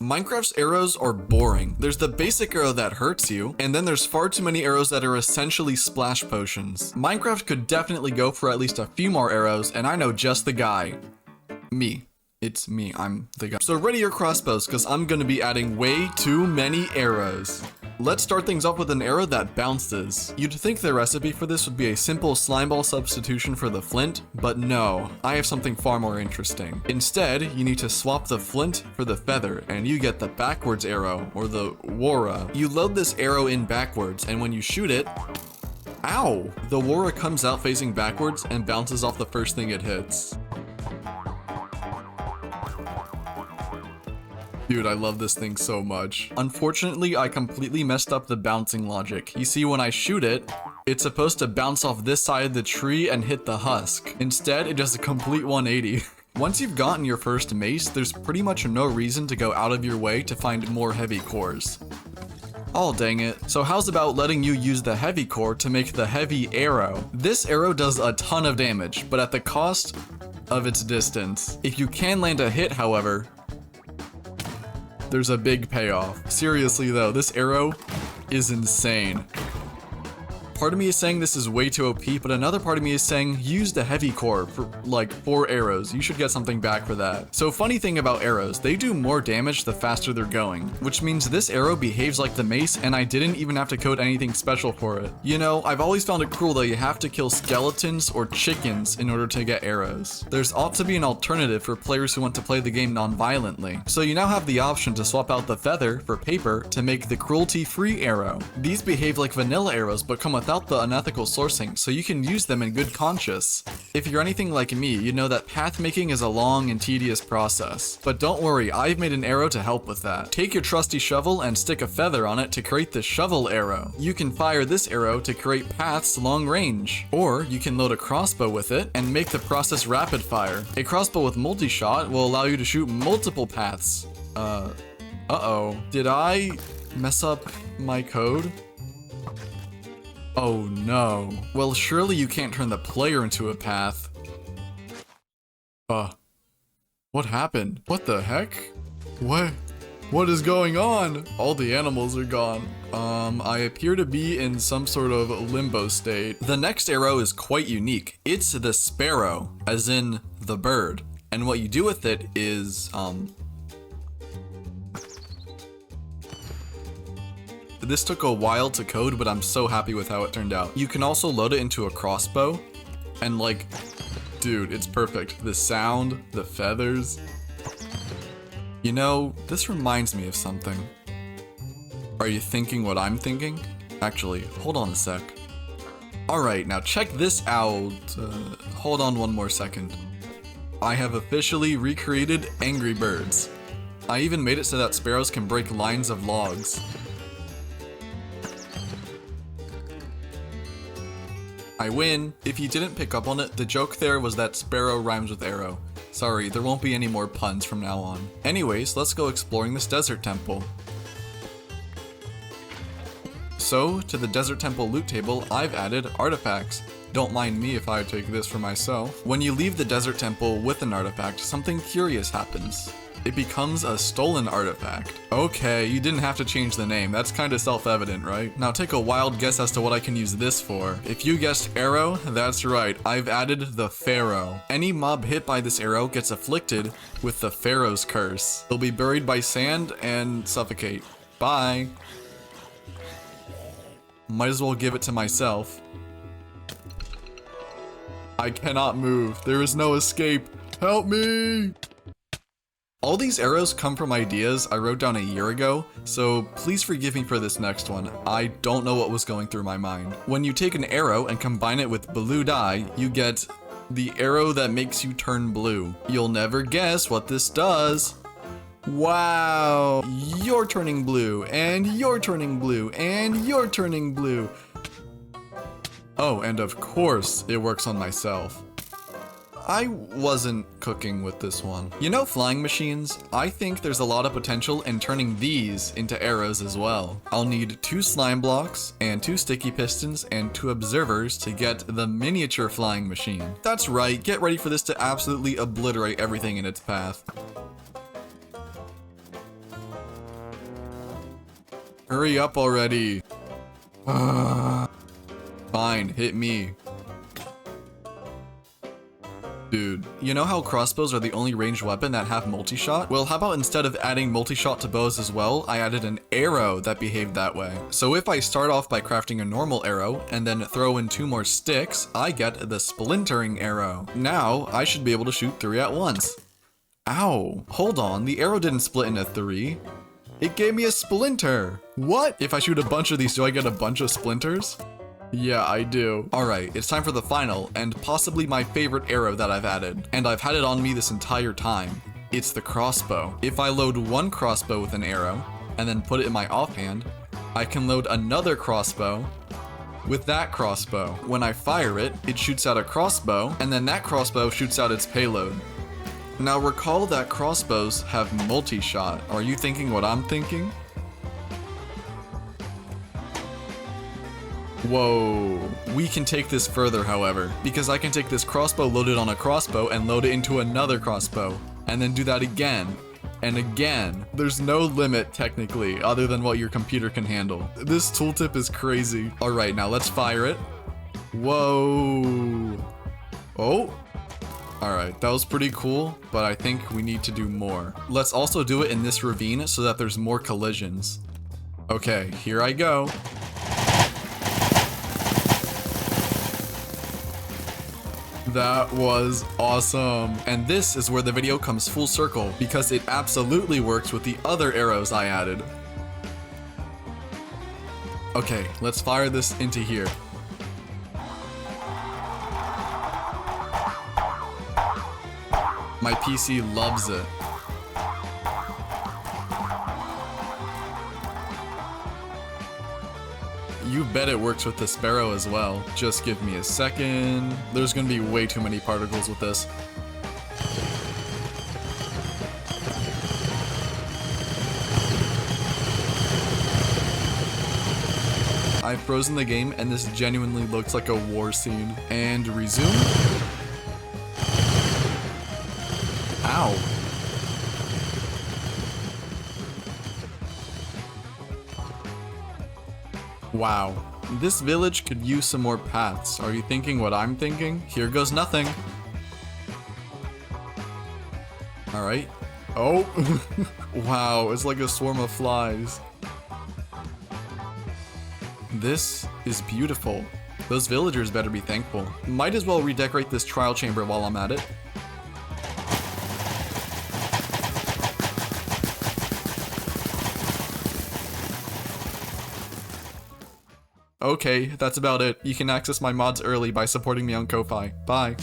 Minecraft's arrows are boring. There's the basic arrow that hurts you, and then there's far too many arrows that are essentially splash potions. Minecraft could definitely go for at least a few more arrows, and I know just the guy. Me. It's me, I'm the guy. So ready your crossbows, because I'm gonna be adding way too many arrows. Let's start things off with an arrow that bounces. You'd think the recipe for this would be a simple slime ball substitution for the flint, but no, I have something far more interesting. Instead, you need to swap the flint for the feather, and you get the backwards arrow, or the wara. You load this arrow in backwards, and when you shoot it, ow! The wara comes out facing backwards and bounces off the first thing it hits. Dude, I love this thing so much. Unfortunately, I completely messed up the bouncing logic. You see, when I shoot it, it's supposed to bounce off this side of the tree and hit the husk. Instead, it does a complete 180. Once you've gotten your first mace, there's pretty much no reason to go out of your way to find more heavy cores. Oh, dang it. So how's about letting you use the heavy core to make the heavy arrow? This arrow does a ton of damage, but at the cost of its distance. If you can land a hit, however, there's a big payoff. Seriously though, this arrow is insane. Part of me is saying this is way too OP, but another part of me is saying use the heavy core for like 4 arrows. You should get something back for that. So funny thing about arrows, they do more damage the faster they're going, which means this arrow behaves like the mace and I didn't even have to code anything special for it. You know, I've always found it cruel that you have to kill skeletons or chickens in order to get arrows. There's ought to be an alternative for players who want to play the game non-violently. So you now have the option to swap out the feather for paper to make the cruelty-free arrow. These behave like vanilla arrows but come without the unethical sourcing, so you can use them in good conscience. If you're anything like me, you know that path making is a long and tedious process. But don't worry, I've made an arrow to help with that. Take your trusty shovel and stick a feather on it to create the shovel arrow. You can fire this arrow to create paths long range. Or you can load a crossbow with it and make the process rapid fire. A crossbow with multi-shot will allow you to shoot multiple paths. Uh-oh. Did I mess up my code? Oh no. Well, surely you can't turn the player into a path. What happened? What the heck? What is going on? All the animals are gone. I appear to be in some sort of limbo state. The next arrow is quite unique. It's the sparrow, as in the bird. And what you do with it is, this took a while to code, but I'm so happy with how it turned out. You can also load it into a crossbow, and like, dude, it's perfect. The sound, the feathers. You know, this reminds me of something. Are you thinking what I'm thinking? Actually, hold on a sec. Alright, now check this out. Hold on one more second. I have officially recreated Angry Birds. I even made it so that sparrows can break lines of logs. I win. If you didn't pick up on it, the joke there was that sparrow rhymes with arrow. Sorry, there won't be any more puns from now on. Anyways, let's go exploring this desert temple. So, to the desert temple loot table, I've added artifacts. Don't mind me if I take this for myself. When you leave the desert temple with an artifact, something curious happens. It becomes a stolen artifact. Okay, you didn't have to change the name. That's kind of self-evident, right? Now take a wild guess as to what I can use this for. If you guessed arrow, that's right. I've added the pharaoh. Any mob hit by this arrow gets afflicted with the pharaoh's curse. They'll be buried by sand and suffocate. Bye. Might as well give it to myself. I cannot move. There is no escape. Help me! All these arrows come from ideas I wrote down a year ago, so please forgive me for this next one. I don't know what was going through my mind. When you take an arrow and combine it with blue dye, you get the arrow that makes you turn blue. You'll never guess what this does. Wow, you're turning blue, and you're turning blue, and you're turning blue. Oh, and of course, it works on myself. I wasn't cooking with this one. You know flying machines? I think there's a lot of potential in turning these into arrows as well. I'll need 2 slime blocks, and 2 sticky pistons, and 2 observers to get the miniature flying machine. That's right, get ready for this to absolutely obliterate everything in its path. Hurry up already. Fine, hit me. Dude, you know how crossbows are the only ranged weapon that have multi-shot? Well, how about instead of adding multi-shot to bows as well, I added an arrow that behaved that way. So if I start off by crafting a normal arrow and then throw in 2 more sticks, I get the splintering arrow. Now, I should be able to shoot 3 at once. Ow, hold on, the arrow didn't split into 3. It gave me a splinter. What? If I shoot a bunch of these, do I get a bunch of splinters? Yeah, I do. Alright, it's time for the final, and possibly my favorite arrow that I've added. And I've had it on me this entire time. It's the crossbow. If I load one crossbow with an arrow, and then put it in my offhand, I can load another crossbow with that crossbow. When I fire it, it shoots out a crossbow, and then that crossbow shoots out its payload. Now recall that crossbows have multi-shot. Are you thinking what I'm thinking? Whoa, we can take this further, however, because I can take this crossbow loaded on a crossbow and load it into another crossbow, and then do that again, and again. There's no limit, technically, other than what your computer can handle. This tooltip is crazy. Alright, now let's fire it. Whoa. Oh. Alright, that was pretty cool, but I think we need to do more. Let's also do it in this ravine so that there's more collisions. Okay, here I go. That was awesome. And this is where the video comes full circle, because it absolutely works with the other arrows I added. Okay, let's fire this into here. My PC loves it. You bet it works with the sparrow as well. Just give me a second. There's gonna be way too many particles with this. I've frozen the game and this genuinely looks like a war scene. And resume. Ow. Wow, this village could use some more paths. Are you thinking what I'm thinking? Here goes nothing. Alright. Oh! Wow, it's like a swarm of flies. This is beautiful. Those villagers better be thankful. Might as well redecorate this trial chamber while I'm at it. Okay, that's about it. You can access my mods early by supporting me on Ko-Fi. Bye.